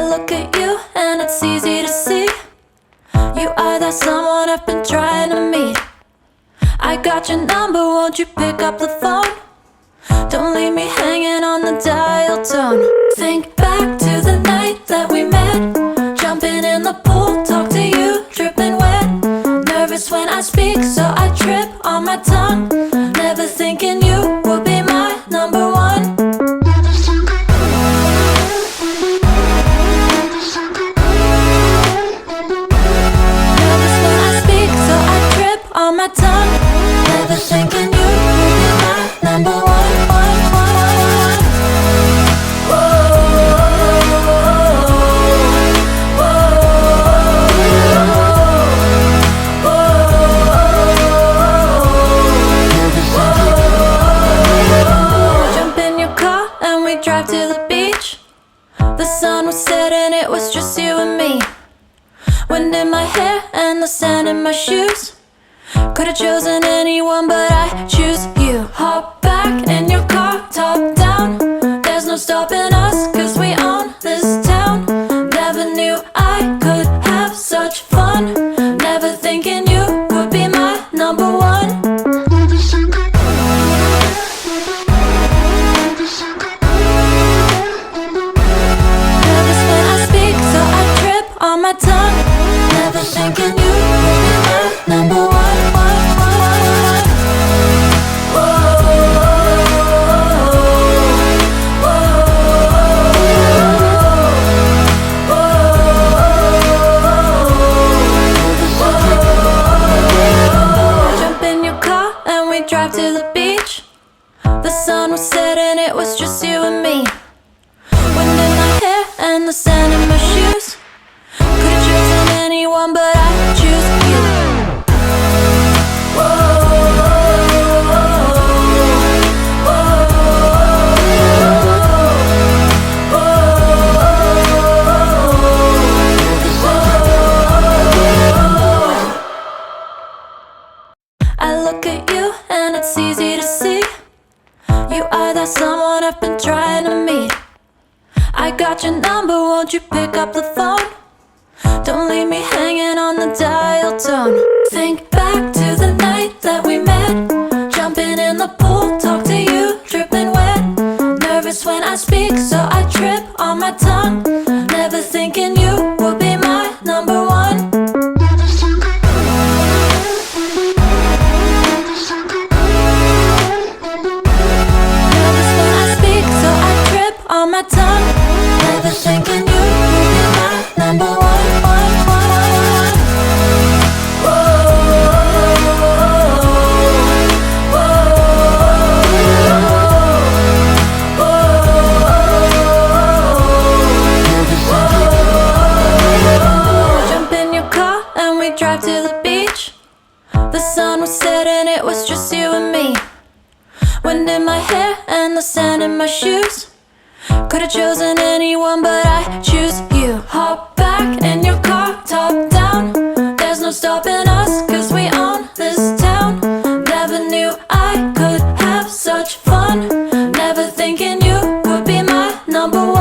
look at you and it's easy to see. You are that someone I've been trying to meet. I got your number, won't you pick up the phone? Don't leave me hanging on the dial tone. Think back to the night that we met, jumping in the pool, talk to you, dripping wet. Nervous when I speak, so I trip on my tongue. Never thinking you would be my number one. Nervous when I speak, so I trip on my tongue. Never thinking you would be my number one. Drive to the beach. The sun was setting, it was just you and me. Wind in my hair and the sand in my shoes. Could've chosen anyone, but I choose you. Hop back in your car, top down. There's no stopping us, cause we own this town. Never knew I could have such fun. Never thinking you would be my number one. On my tongue, never thinking you would be my number one. Jump in your car and we drive to the beach. The sun was setting, it was just you and me. Wind in my hair and the sand in my shoes. Could've chosen anyone, but I choose you. I look at you and it's easy to see. You are that someone I've been trying to meet. I got your number, won't you pick up the phone? Don't leave me hanging on the dial tone. Think back to the night that we met, jumping in the pool, talk to you, dripping wet. Nervous when I speak, so I trip on my tongue. Never thinking you would be my number one. Nervous when I speak, so I trip on my tongue. Never thinking you would be my number one. Drive to the beach. The sun was setting, it was just you and me. Wind in my hair and the sand in my shoes. Could've chosen anyone, but I choose you. Hop back in your car, top down. There's no stopping us, cause we own this town. Never knew I could have such fun. Never thinking you would be my number one.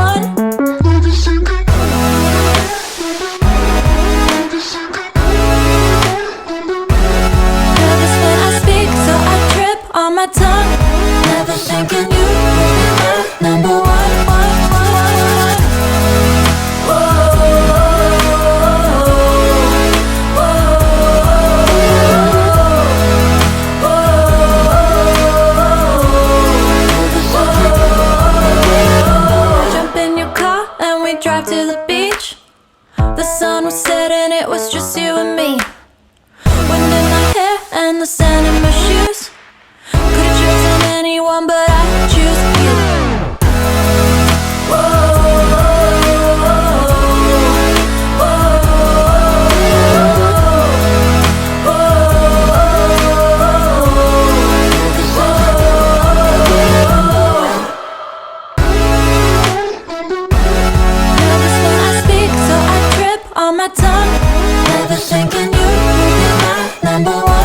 On my tongue, never thinking you would be my number one. Jump in your car and we drive to the beach. The sun was setting, it was just you and me. Wind in my hair and the sand in my shoes. Could've chosen anyone, but I choose you. Nervous when I speak, so I trip on my tongue. Never thinking you would be my number one.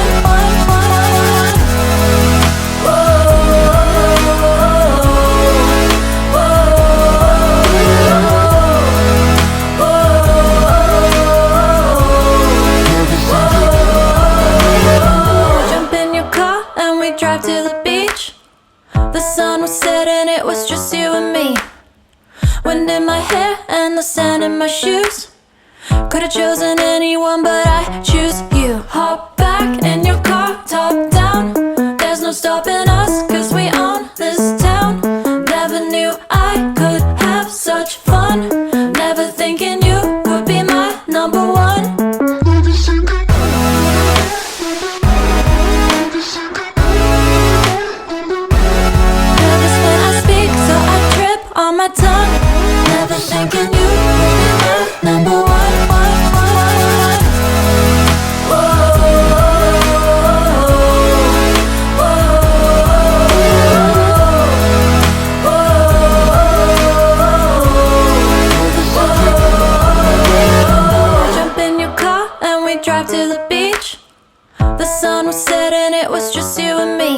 my hair and the sand in my shoes. Could've chosen anyone, but I choose you. Hop back in your car, top down. There's no stopping us, 'cause we own this town. Never knew I could have such fun. Never thinking you would be my number one. Nervous when I speak, so I trip on my tongue. Never thinking you would be my number one. Drive to the beach. The sun was setting, it was just you and me.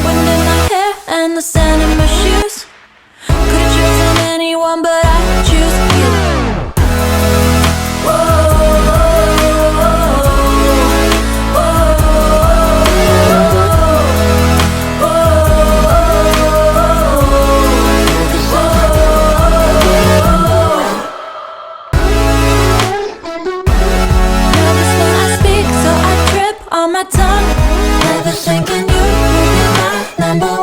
Wind in my hair and the sand in my shoes. Could've chosen anyone, but I choose you. On my tongue, never thinking you would be my number one.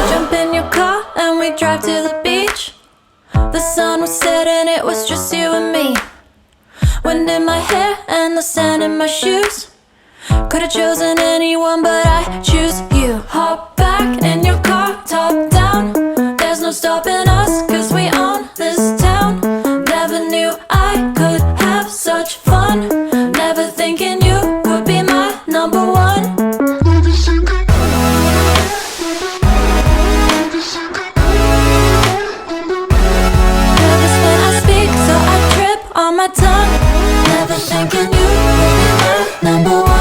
Jump in your car and we drive to the beach. The sun was setting, it was just you and me. Wind in my hair and the sand in my shoes. Could've chosen anyone, but I choose you. Hop back in your car, top down. There's no stopping us, 'cause we own this town. Never knew I could have such fun. Never thinking you would be my number one. Nervous when I speak, so I trip on my tongue. Never thinking you would be my number one.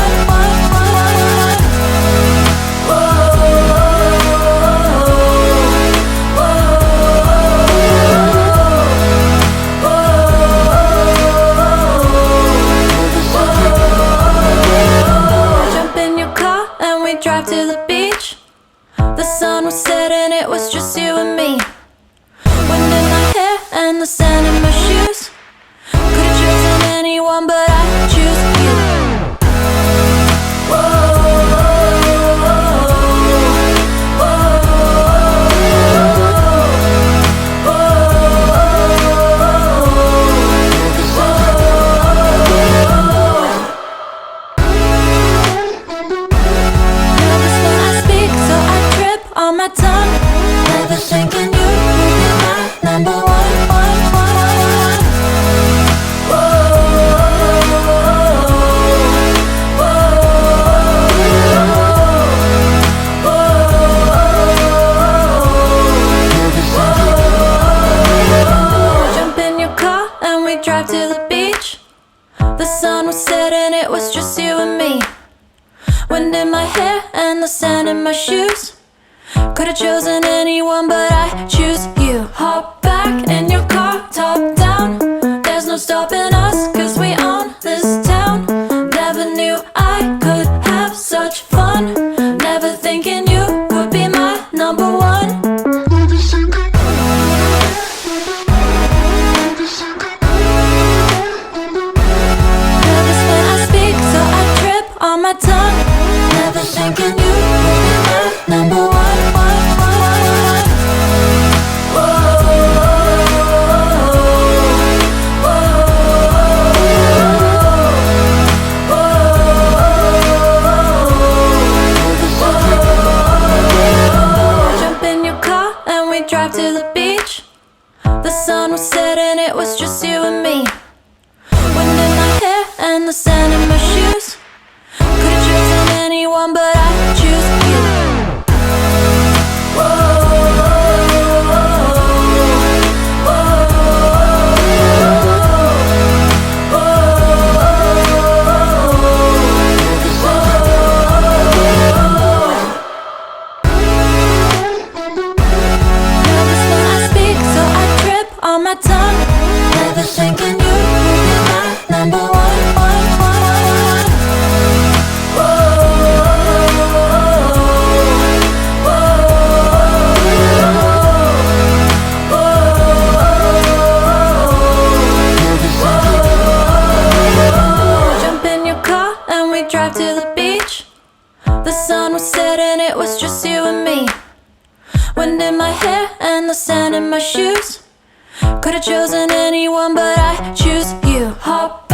Drive to the beach. The sun was setting, it was just you and me. Wind in my hair and the sand in my shoes. Could've chosen anyone, but I choose you. On my tongue, never thinking you would be my number one. Jump in your car and we drive to the beach. The sun was setting, it was just you and me. Wind in my hair and the sand in my shoes. Could've chosen anyone, but I choose you. Hop back in your car, top down. There's no stopping us, 'cause we own this town. Never knew I could have such fun. Never thinking you would be my number one. Nervous when I speak, so I trip on my tongue. Never thinking you would be my number one. Drive to the beach. The sun was setting, it was just you and me. Wind in my hair and the sand in my shoes. Could've chosen anyone, but I choose you. on my tongue. Never thinking you would be my number one. Jump in your car and we drive to the beach. The sun was setting, it was just you and me. Wind in my hair and the sand in my shoes. Could've chosen anyone, but I choose you. Hop